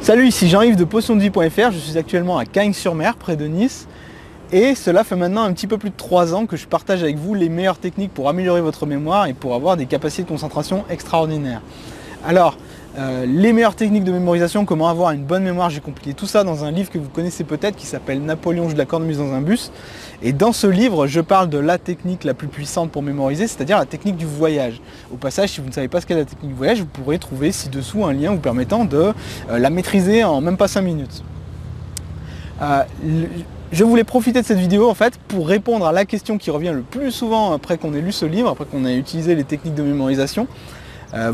Salut, ici Jean-Yves de potiondevie.fr, je suis actuellement à Cagnes-sur-Mer, près de Nice. Et cela fait maintenant un petit peu plus de 3 ans que je partage avec vous les meilleures techniques pour améliorer votre mémoire et pour avoir des capacités de concentration extraordinaires. Alors, les meilleures techniques de mémorisation, comment avoir une bonne mémoire, j'ai compilé tout ça dans un livre que vous connaissez peut-être qui s'appelle Napoléon joue de la cornemuse dans un bus. Et dans ce livre, je parle de la technique la plus puissante pour mémoriser, c'est-à-dire la technique du voyage. Au passage, si vous ne savez pas ce qu'est la technique du voyage, vous pourrez trouver ci-dessous un lien vous permettant de la maîtriser en même pas 5 minutes. Je voulais profiter de cette vidéo en fait pour répondre à la question qui revient le plus souvent après qu'on ait lu ce livre, après qu'on ait utilisé les techniques de mémorisation.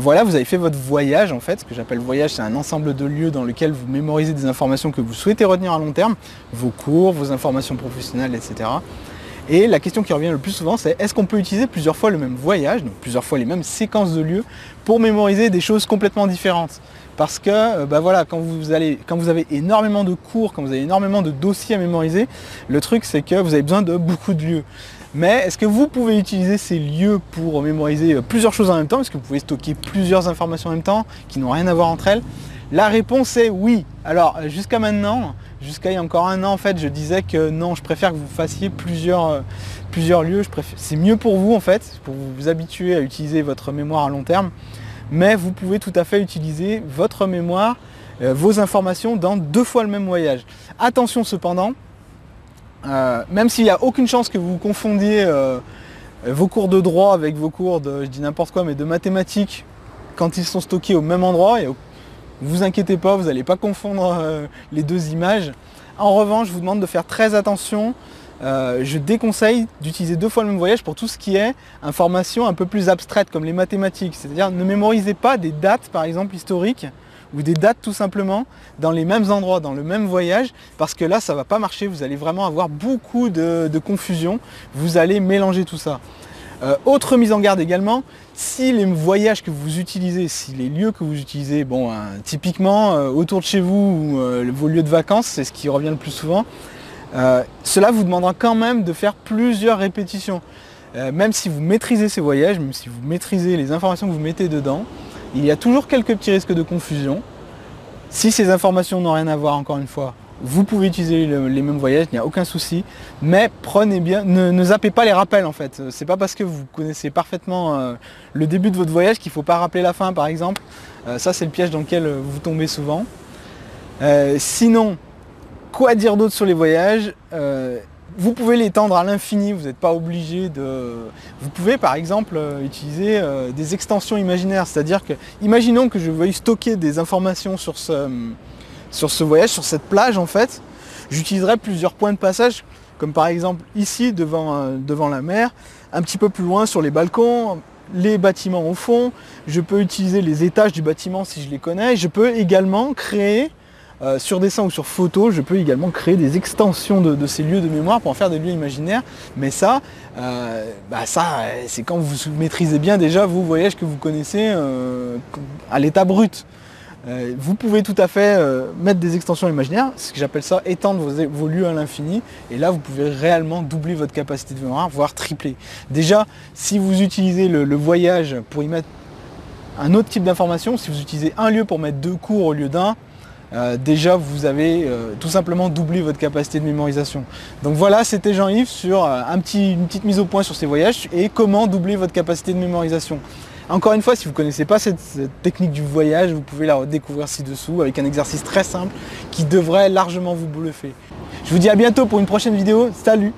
Voilà, vous avez fait votre voyage en fait. Ce que j'appelle voyage, c'est un ensemble de lieux dans lequel vous mémorisez des informations que vous souhaitez retenir à long terme, vos cours, vos informations professionnelles, etc. Et la question qui revient le plus souvent, c'est est-ce qu'on peut utiliser plusieurs fois le même voyage, donc plusieurs fois les mêmes séquences de lieux, pour mémoriser des choses complètement différentes? Parce que voilà, quand vous avez énormément de cours, quand vous avez énormément de dossiers à mémoriser, le truc c'est que vous avez besoin de beaucoup de lieux. Mais est-ce que vous pouvez utiliser ces lieux pour mémoriser plusieurs choses en même temps? Est-ce que vous pouvez stocker plusieurs informations en même temps qui n'ont rien à voir entre elles? La réponse est oui. Alors jusqu'à maintenant, jusqu'à il y a encore un an en fait, je disais que non, je préfère que vous fassiez plusieurs lieux. C'est mieux pour vous en fait, pour vous habituer à utiliser votre mémoire à long terme. Mais vous pouvez tout à fait utiliser votre mémoire, vos informations dans 2 fois le même voyage. Attention cependant, même s'il n'y a aucune chance que vous confondiez vos cours de droit avec vos cours de, je dis n'importe quoi, mais de mathématiques quand ils sont stockés au même endroit, et vous inquiétez pas, vous n'allez pas confondre les 2 images. En revanche, je vous demande de faire très attention. Je déconseille d'utiliser 2 fois le même voyage pour tout ce qui est information un peu plus abstraite comme les mathématiques. C'est-à-dire ne mémorisez pas des dates par exemple historiques ou des dates tout simplement dans les mêmes endroits, dans le même voyage, parce que là ça va pas marcher, vous allez vraiment avoir beaucoup de confusion, vous allez mélanger tout ça. Autre mise en garde également, si les voyages que vous utilisez, si les lieux que vous utilisez, typiquement autour de chez vous ou vos lieux de vacances, c'est ce qui revient le plus souvent, cela vous demandera quand même de faire plusieurs répétitions. Même si vous maîtrisez ces voyages, même si vous maîtrisez les informations que vous mettez dedans, il y a toujours quelques petits risques de confusion. Si ces informations n'ont rien à voir, encore une fois, vous pouvez utiliser les mêmes voyages, il n'y a aucun souci, mais prenez bien, ne zappez pas les rappels en fait. C'est pas parce que vous connaissez parfaitement le début de votre voyage qu'il ne faut pas rappeler la fin par exemple. Ça c'est le piège dans lequel vous tombez souvent. Sinon, quoi dire d'autre sur les voyages? Vous pouvez l'étendre à l'infini, vous n'êtes pas obligé de... Vous pouvez par exemple utiliser des extensions imaginaires, c'est-à-dire que, imaginons que je veuille stocker des informations sur ce voyage, sur cette plage en fait, j'utiliserai plusieurs points de passage, comme par exemple ici devant la mer, un petit peu plus loin sur les balcons, les bâtiments au fond, je peux utiliser les étages du bâtiment si je les connais, je peux également créer sur dessin ou sur photo, je peux également créer des extensions de ces lieux de mémoire pour en faire des lieux imaginaires. Mais ça, c'est quand vous maîtrisez bien déjà vos voyages que vous connaissez à l'état brut. Vous pouvez tout à fait mettre des extensions imaginaires, ce que j'appelle ça étendre vos lieux à l'infini. Et là, vous pouvez réellement doubler votre capacité de mémoire, voire tripler. Déjà, si vous utilisez le voyage pour y mettre un autre type d'information, si vous utilisez un lieu pour mettre 2 cours au lieu d'un, déjà vous avez tout simplement doublé votre capacité de mémorisation. Donc voilà, c'était Jean-Yves sur une petite mise au point sur ces voyages et comment doubler votre capacité de mémorisation. Encore une fois, si vous ne connaissez pas cette technique du voyage, vous pouvez la découvrir ci-dessous avec un exercice très simple qui devrait largement vous bluffer. Je vous dis à bientôt pour une prochaine vidéo. Salut!